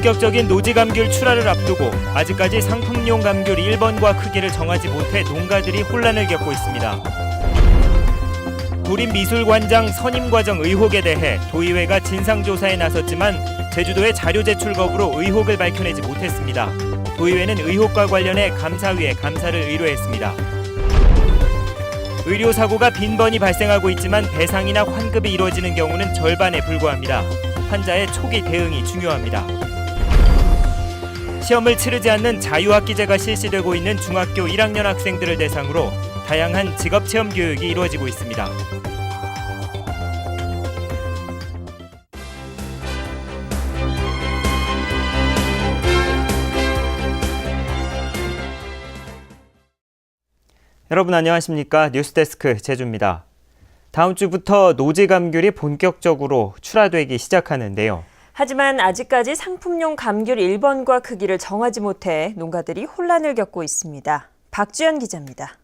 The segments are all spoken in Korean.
본격적인 노지 감귤 출하를 앞두고 아직까지 상품용 감귤 1번과 크기를 정하지 못해 농가들이 혼란을 겪고 있습니다. 도립미술관장 선임 과정 의혹에 대해 도의회가 진상조사에 나섰지만 제주도의 자료 제출 거부로 의혹을 밝혀내지 못했습니다. 도의회는 의혹과 관련해 감사위에 감사를 의뢰했습니다. 의료사고가 빈번히 발생하고 있지만 배상이나 환급이 이루어지는 경우는 절반에 불과합니다. 환자의 초기 대응이 중요합니다. 시험을 치르지 않는 자유학기제가 실시되고 있는 중학교 1학년 학생들을 대상으로 다양한 직업체험 교육이 이루어지고 있습니다. 여러분 안녕하십니까? 뉴스데스크 제주입니다. 다음 주부터 노지 감귤이 본격적으로 출하되기 시작하는데요. 하지만 아직까지 상품용 감귤 1번과 크기를 정하지 못해 농가들이 혼란을 겪고 있습니다. 박주연 기자입니다.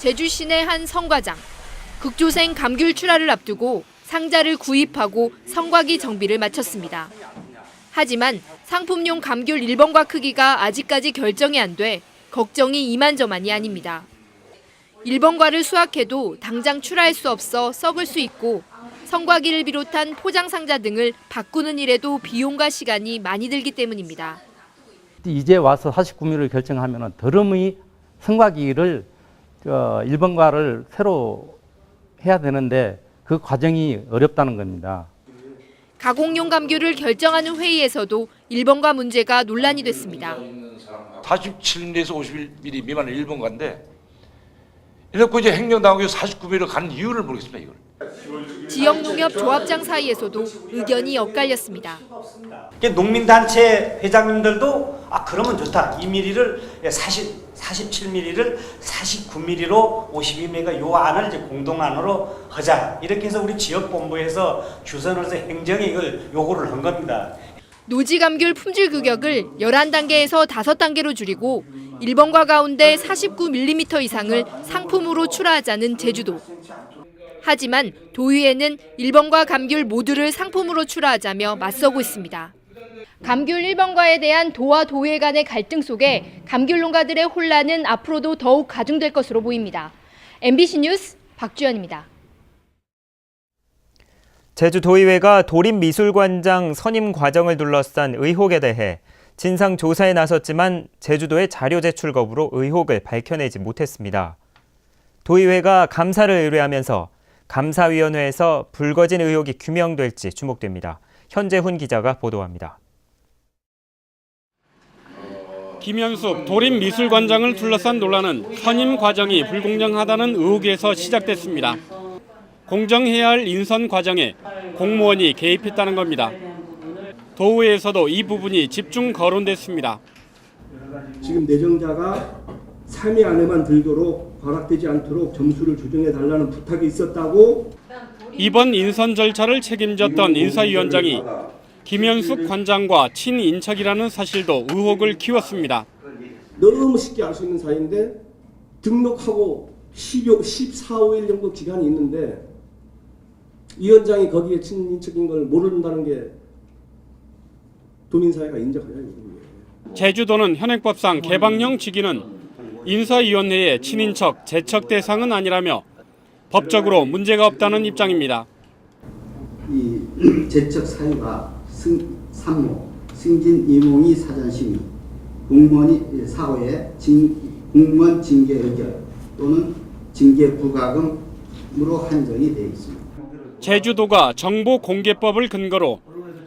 제주 시내 한 성과장. 극조생 감귤 출하를 앞두고 상자를 구입하고 성과기 정비를 마쳤습니다. 하지만 상품용 감귤 1번과 크기가 아직까지 결정이 안 돼 걱정이 이만저만이 아닙니다. 1번과를 수확해도 당장 출하할 수 없어 썩을 수 있고 성과기를 비롯한 포장 상자 등을 바꾸는 일에도 비용과 시간이 많이 들기 때문입니다. 이제 와서 49밀을 결정하면 더러미 성과기를 1번과를 새로 해야 되는데 그 과정이 어렵다는 겁니다. 가공용 감귤을 결정하는 회의에서도 1번과 문제가 논란이 됐습니다. 47mm에서 51mm 미만의 1번과인데 이렇게 이제 행정당국이 49mm로 가는 이유를 모르겠습니다. 이걸. 지역농협 조합장 사이에서도 의견이 엇갈렸습니다. 농민단체 회장님들도 그러면 좋다. 2mm를 47mm를 49mm로 52mm가 요 안을 이제 공동안으로 하자. 이렇게 해서 우리 지역본부에서 규선을 해서 행정에 이걸 요구를 한 겁니다. 노지 감귤 품질 규격을 11단계에서 5단계로 줄이고 1번과 가운데 49mm 이상을 상품으로 출하하자는 제주도. 하지만 도의회는 1번과 감귤 모두를 상품으로 출하하자며 맞서고 있습니다. 감귤 1번과에 대한 도와 도의회 간의 갈등 속에 감귤 농가들의 혼란은 앞으로도 더욱 가중될 것으로 보입니다. MBC 뉴스 박주연입니다. 제주도의회가 도립미술관장 선임 과정을 둘러싼 의혹에 대해 진상조사에 나섰지만 제주도의 자료 제출 거부로 의혹을 밝혀내지 못했습니다. 도의회가 감사를 의뢰하면서 감사위원회에서 불거진 의혹이 규명될지 주목됩니다. 현재훈 기자가 보도합니다. 김현숙 도립미술관장을 둘러싼 논란은 선임 과정이 불공정하다는 의혹에서 시작됐습니다. 공정해야 할 인선 과정에 공무원이 개입했다는 겁니다. 도의회에서도 이 부분이 집중 거론됐습니다. 지금 내정자가 3위 안에만 들도록 발악되지 않도록 점수를 조정해달라는 부탁이 있었다고. 이번 인선 절차를 책임졌던 인사위원장이 김현숙 관장과 친인척이라는 사실도 의혹을 키웠습니다. 너무 쉽게 알 수 있는 사이인데 등록하고 14, 15일 정도 기간이 있는데 위원장이 거기에 친인척인 걸 모른다는 게 도민사회가 인정하냐는 거예요. 제주도는 현행법상 개방형 직위는 인사위원회의 친인척, 재척 대상은 아니라며 법적으로 문제가 없다는 입장입니다. 이 재척 사유가 산모, 승진 이몽희 사전심의, 공무원이 사후에 공무원 징계 의결 또는 징계 부과금으로 한정이 되어 있습니다. 제주도가 정보공개법을 근거로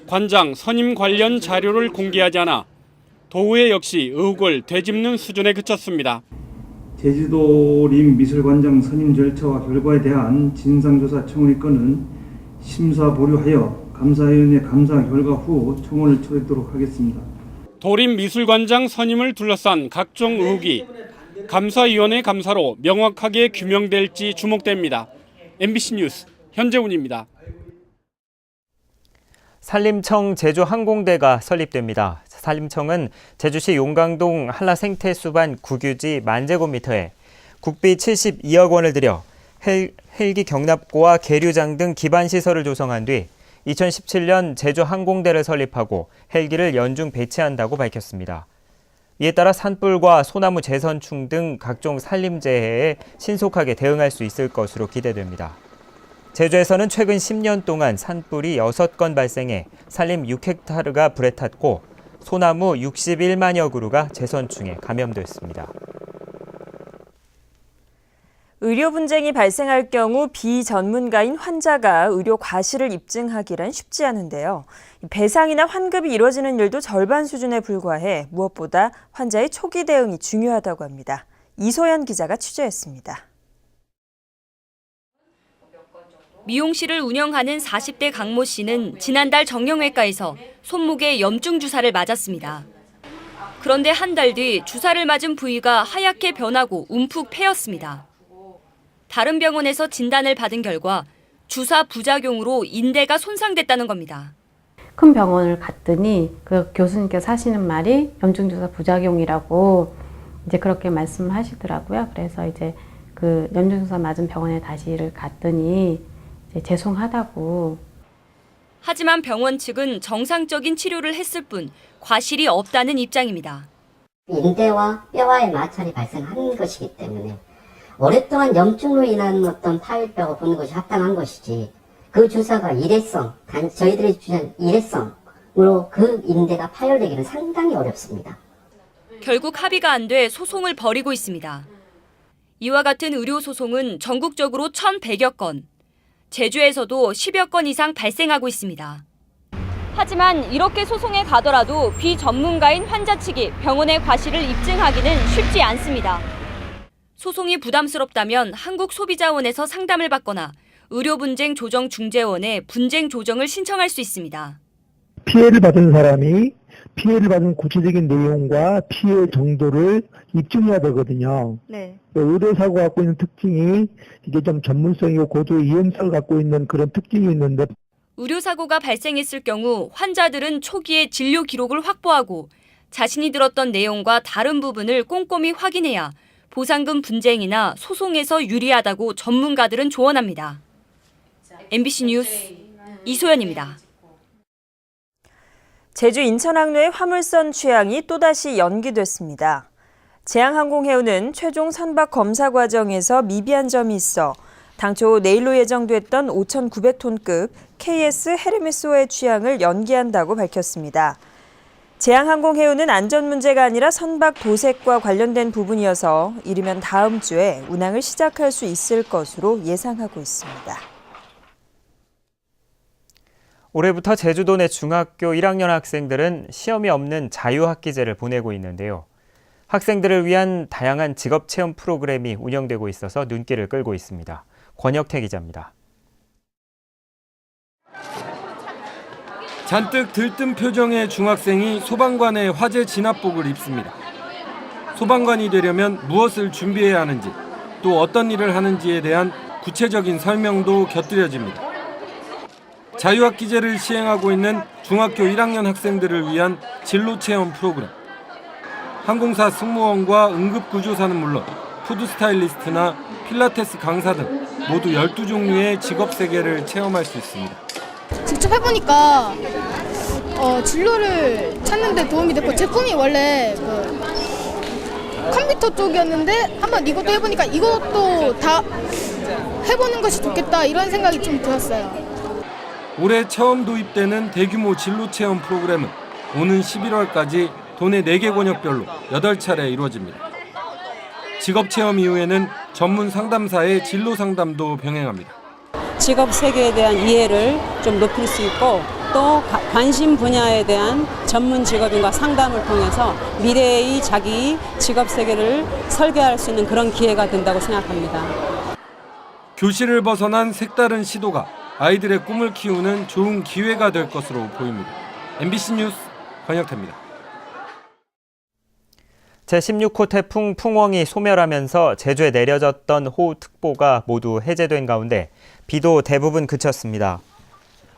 관장 선임 관련 자료를 공개하지 않아 도의회 역시 의혹을 되짚는 수준에 그쳤습니다. 제주도립미술관장 선임 절차와 결과에 대한 진상조사 청원의 건은 심사 보류하여 감사위원회 감사 결과 후 청원을 처리하도록 하겠습니다. 도립미술관장 선임을 둘러싼 각종 의혹이 감사위원회 감사로 명확하게 규명될지 주목됩니다. MBC 뉴스 현재훈입니다. 산림청 제주항공대가 설립됩니다. 산림청은 제주시 용강동 한라생태수반 국유지 10,000제곱미터에 국비 72억 원을 들여 헬기 경납고와 계류장 등 기반시설을 조성한 뒤 2017년 제주 항공대를 설립하고 헬기를 연중 배치한다고 밝혔습니다. 이에 따라 산불과 소나무 재선충 등 각종 산림재해에 신속하게 대응할 수 있을 것으로 기대됩니다. 제주에서는 최근 10년 동안 산불이 6건 발생해 산림 6헥타르가 불에 탔고 소나무 61만여 그루가 재선충에 감염됐습니다. 의료 분쟁이 발생할 경우 비전문가인 환자가 의료 과실을 입증하기란 쉽지 않은데요. 배상이나 환급이 이루어지는 일도 절반 수준에 불과해 무엇보다 환자의 초기 대응이 중요하다고 합니다. 이소연 기자가 취재했습니다. 미용실을 운영하는 40대 강모 씨는 지난달 정형외과에서 손목에 염증 주사를 맞았습니다. 그런데 한 달 뒤 주사를 맞은 부위가 하얗게 변하고 움푹 패였습니다. 다른 병원에서 진단을 받은 결과 주사 부작용으로 인대가 손상됐다는 겁니다. 큰 병원을 갔더니 그 교수님께서 하시는 말이 염증주사 부작용이라고 이제 그렇게 말씀하시더라고요. 그래서 이제 그 염증주사 맞은 병원에 다시를 갔더니 이제 죄송하다고. 하지만 병원 측은 정상적인 치료를 했을 뿐 과실이 없다는 입장입니다. 인대와 뼈와의 마찰이 발생한 것이기 때문에 오랫동안 염증으로 인한 어떤 파열뼈가 붙는 것이 합당한 것이지, 그 주사가 일회성, 저희들이 주장한 일회성으로 그 인대가 파열되기는 상당히 어렵습니다. 결국 합의가 안 돼 소송을 벌이고 있습니다. 이와 같은 의료 소송은 전국적으로 1,100여 건, 제주에서도 10여 건 이상 발생하고 있습니다. 하지만 이렇게 소송에 가더라도 비전문가인 환자 측이 병원의 과실을 입증하기는 쉽지 않습니다. 소송이 부담스럽다면 한국소비자원에서 상담을 받거나 의료분쟁조정중재원에 분쟁조정을 신청할 수 있습니다. 피해를 받은 사람이 피해를 받은 구체적인 내용과 피해 정도를 입증해야 되거든요. 네. 의료사고가 갖고 있는 특징이 이게 좀 전문성이고 고도 위험성을 갖고 있는 그런 특징이 있는데, 의료사고가 발생했을 경우 환자들은 초기에 진료 기록을 확보하고 자신이 들었던 내용과 다른 부분을 꼼꼼히 확인해야 보상금 분쟁이나 소송에서 유리하다고 전문가들은 조언합니다. MBC 뉴스 이소연입니다. 제주 인천항로의 화물선 취항이 또다시 연기됐습니다. 제항항공해운은 최종 선박 검사 과정에서 미비한 점이 있어 당초 내일로 예정됐던 5,900톤급 KS 헤르메스호의 취항을 연기한다고 밝혔습니다. 제항항공해운은 안전 문제가 아니라 선박 도색과 관련된 부분이어서 이르면 다음 주에 운항을 시작할 수 있을 것으로 예상하고 있습니다. 올해부터 제주도 내 중학교 1학년 학생들은 시험이 없는 자유학기제를 보내고 있는데요. 학생들을 위한 다양한 직업체험 프로그램이 운영되고 있어서 눈길을 끌고 있습니다. 권혁태 기자입니다. 잔뜩 들뜬 표정의 중학생이 소방관의 화재 진압복을 입습니다. 소방관이 되려면 무엇을 준비해야 하는지, 또 어떤 일을 하는지에 대한 구체적인 설명도 곁들여집니다. 자유학기제를 시행하고 있는 중학교 1학년 학생들을 위한 진로체험 프로그램. 항공사 승무원과 응급구조사는 물론 푸드 스타일리스트나 필라테스 강사 등 모두 12종류의 직업 세계를 체험할 수 있습니다. 직접 해보니까 진로를 찾는 데 도움이 됐고, 제 꿈이 원래 컴퓨터 쪽이었는데 한번 이것도 해보니까 이것도 다 해보는 것이 좋겠다, 이런 생각이 좀 들었어요. 올해 처음 도입되는 대규모 진로체험 프로그램은 오는 11월까지 도내 4개 권역별로 8차례 이루어집니다. 직업체험 이후에는 전문 상담사의 진로 상담도 병행합니다. 직업 세계에 대한 이해를 좀 높일 수 있고, 또 관심 분야에 대한 전문 직업인과 상담을 통해서 미래의 자기 직업 세계를 설계할 수 있는 그런 기회가 된다고 생각합니다. 교실을 벗어난 색다른 시도가 아이들의 꿈을 키우는 좋은 기회가 될 것으로 보입니다. MBC 뉴스 권혁태입니다. 제16호 태풍 풍웡이 소멸하면서 제주에 내려졌던 호우특보가 모두 해제된 가운데 비도 대부분 그쳤습니다.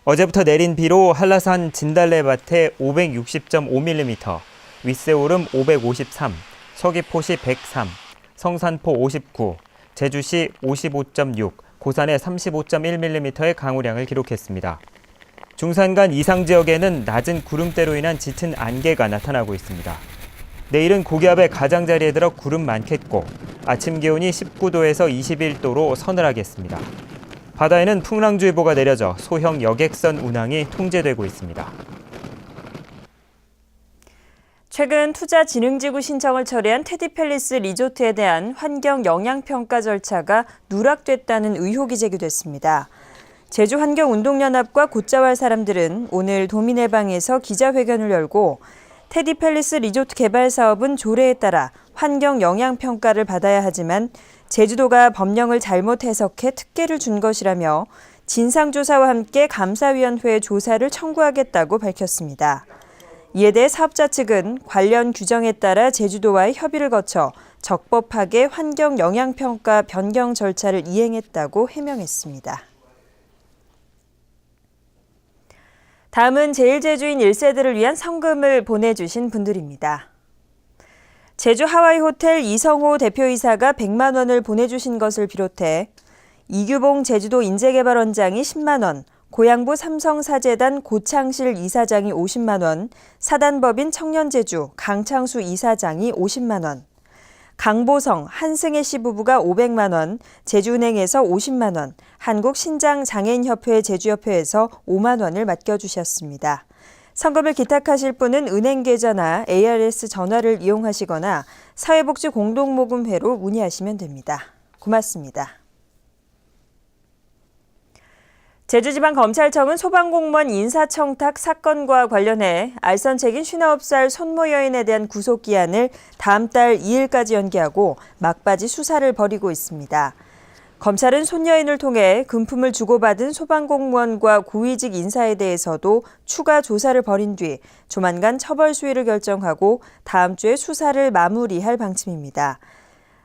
어제부터 내린 비로 한라산 진달래밭에 560.5mm, 윗새오름 553, 서귀포시 103, 성산포 59, 제주시 55.6, 고산에 35.1mm의 강우량을 기록했습니다. 중산간 이상 지역에는 낮은 구름대로 인한 짙은 안개가 나타나고 있습니다. 내일은 고기압의 가장자리에 들어 구름 많겠고 아침 기온이 19도에서 21도로 서늘하겠습니다. 바다에는 풍랑주의보가 내려져 소형 여객선 운항이 통제되고 있습니다. 최근 투자진흥지구 신청을 처리한 테디팰리스 리조트에 대한 환경 영향평가 절차가 누락됐다는 의혹이 제기됐습니다. 제주환경운동연합과 곶자왈 사람들은 오늘 도민회방에서 기자회견을 열고 테디팰리스 리조트 개발 사업은 조례에 따라 환경 영향평가를 받아야 하지만 제주도가 법령을 잘못 해석해 특혜를 준 것이라며 진상조사와 함께 감사위원회에 조사를 청구하겠다고 밝혔습니다. 이에 대해 사업자 측은 관련 규정에 따라 제주도와의 협의를 거쳐 적법하게 환경 영향평가 변경 절차를 이행했다고 해명했습니다. 다음은 제일제주인 1세들을 위한 성금을 보내주신 분들입니다. 제주 하와이 호텔 이성호 대표이사가 100만 원을 보내주신 것을 비롯해 이규봉 제주도 인재개발원장이 10만 원, 고양부 삼성사재단 고창실 이사장이 50만 원, 사단법인 청년제주 강창수 이사장이 50만 원, 강보성 한승혜 씨 부부가 500만 원, 제주은행에서 50만 원, 한국신장장애인협회 제주협회에서 5만 원을 맡겨주셨습니다. 성금을 기탁하실 분은 은행 계좌나 ARS 전화를 이용하시거나 사회복지공동모금회로 문의하시면 됩니다. 고맙습니다. 제주지방검찰청은 소방공무원 인사청탁 사건과 관련해 알선책인 59살 손모 여인에 대한 구속기한을 다음 달 2일까지 연기하고 막바지 수사를 벌이고 있습니다. 검찰은 손 여인을 통해 금품을 주고받은 소방공무원과 고위직 인사에 대해서도 추가 조사를 벌인 뒤 조만간 처벌 수위를 결정하고 다음 주에 수사를 마무리할 방침입니다.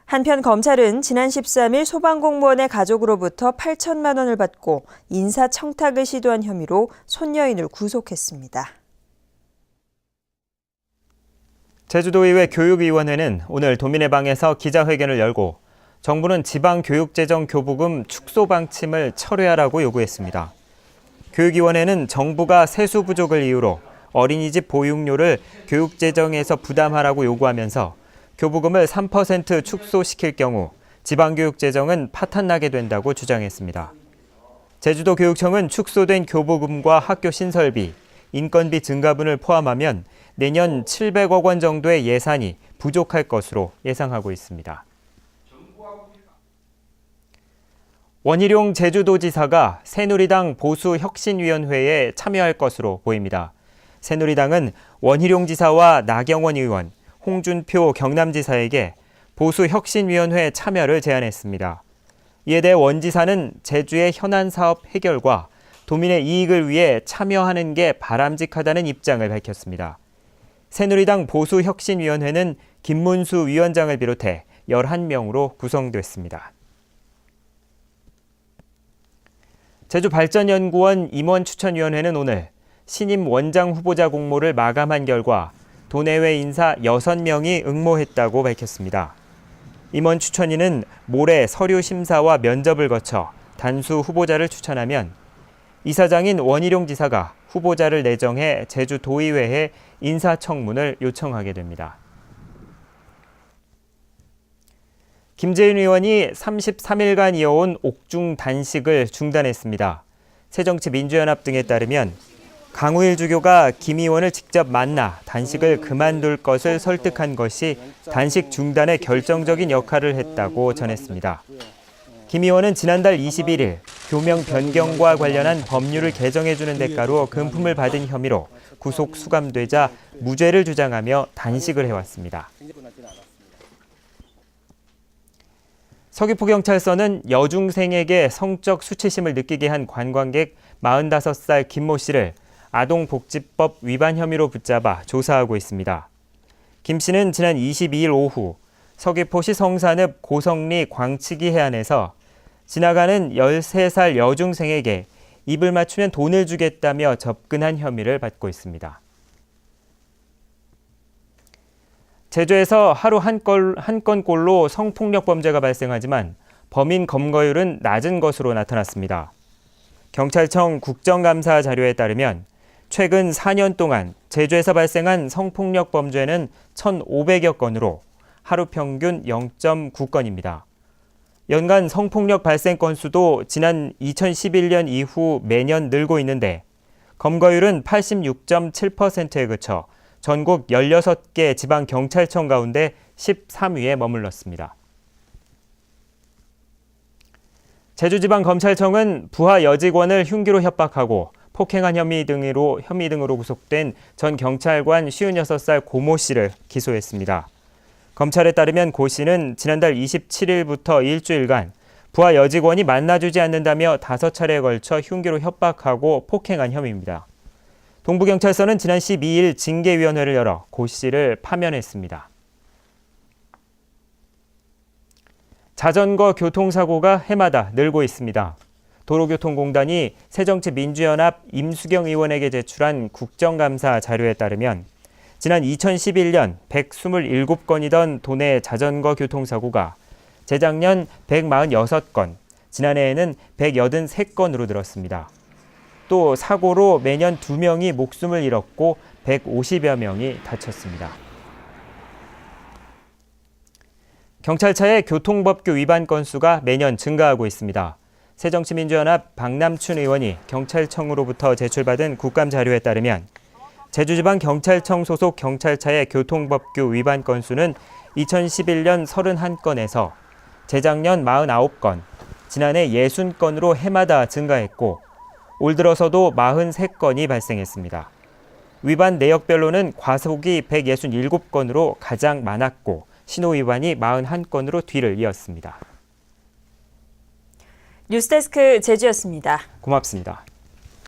한편 검찰은 지난 13일 소방공무원의 가족으로부터 8천만 원을 받고 인사청탁을 시도한 혐의로 손 여인을 구속했습니다. 제주도의회 교육위원회는 오늘 도민회방에서 기자회견을 열고 정부는 지방교육재정교부금 축소 방침을 철회하라고 요구했습니다. 교육위원회는 정부가 세수 부족을 이유로 어린이집 보육료를 교육재정에서 부담하라고 요구하면서 교부금을 3% 축소시킬 경우 지방교육재정은 파탄나게 된다고 주장했습니다. 제주도교육청은 축소된 교부금과 학교 신설비, 인건비 증가분을 포함하면 내년 700억 원 정도의 예산이 부족할 것으로 예상하고 있습니다. 원희룡 제주도지사가 새누리당 보수혁신위원회에 참여할 것으로 보입니다. 새누리당은 원희룡 지사와 나경원 의원, 홍준표 경남지사에게 보수혁신위원회 참여를 제안했습니다. 이에 대해 원 지사는 제주의 현안 사업 해결과 도민의 이익을 위해 참여하는 게 바람직하다는 입장을 밝혔습니다. 새누리당 보수혁신위원회는 김문수 위원장을 비롯해 11명으로 구성됐습니다. 제주발전연구원 임원추천위원회는 오늘 신임 원장 후보자 공모를 마감한 결과 도내외 인사 6명이 응모했다고 밝혔습니다. 임원 추천위는 모레 서류 심사와 면접을 거쳐 단수 후보자를 추천하면 이사장인 원희룡 지사가 후보자를 내정해 제주도의회에 인사청문을 요청하게 됩니다. 김재윤 의원이 33일간 이어온 옥중 단식을 중단했습니다. 새정치민주연합 등에 따르면 강우일 주교가 김 의원을 직접 만나 단식을 그만둘 것을 설득한 것이 단식 중단에 결정적인 역할을 했다고 전했습니다. 김 의원은 지난달 21일 교명 변경과 관련한 법률을 개정해주는 대가로 금품을 받은 혐의로 구속 수감되자 무죄를 주장하며 단식을 해왔습니다. 서귀포경찰서는 여중생에게 성적 수치심을 느끼게 한 관광객 45살 김모 씨를 아동복지법 위반 혐의로 붙잡아 조사하고 있습니다. 김 씨는 지난 22일 오후 서귀포시 성산읍 고성리 광치기 해안에서 지나가는 13살 여중생에게 입을 맞추면 돈을 주겠다며 접근한 혐의를 받고 있습니다. 제주에서 하루 한 건꼴로 성폭력 범죄가 발생하지만 범인 검거율은 낮은 것으로 나타났습니다. 경찰청 국정감사 자료에 따르면 최근 4년 동안 제주에서 발생한 성폭력 범죄는 1,500여 건으로 하루 평균 0.9건입니다. 연간 성폭력 발생 건수도 지난 2011년 이후 매년 늘고 있는데 검거율은 86.7%에 그쳐 전국 16개 지방경찰청 가운데 13위에 머물렀습니다. 제주지방검찰청은 부하 여직원을 흉기로 협박하고 폭행한 혐의 등으로 구속된 전 경찰관 56살 고모 씨를 기소했습니다. 검찰에 따르면 고 씨는 지난달 27일부터 일주일간 부하 여직원이 만나주지 않는다며 5차례에 걸쳐 흉기로 협박하고 폭행한 혐의입니다. 동부경찰서는 지난 12일 징계위원회를 열어 고 씨를 파면했습니다. 자전거 교통사고가 해마다 늘고 있습니다. 도로교통공단이 새정치민주연합 임수경 의원에게 제출한 국정감사 자료에 따르면 지난 2011년 127건이던 도내 자전거 교통사고가 재작년 146건, 지난해에는 183건으로 늘었습니다. 또 사고로 매년 2명이 목숨을 잃었고 150여 명이 다쳤습니다. 경찰차의 교통법규 위반 건수가 매년 증가하고 있습니다. 새정치민주연합 박남춘 의원이 경찰청으로부터 제출받은 국감 자료에 따르면 제주지방경찰청 소속 경찰차의 교통법규 위반 건수는 2011년 31건에서 재작년 49건, 지난해 60건으로 해마다 증가했고 올 들어서도 43건이 발생했습니다. 위반 내역별로는 과속이 167건으로 가장 많았고 신호위반이 41건으로 뒤를 이었습니다. 뉴스데스크 제주였습니다. 고맙습니다.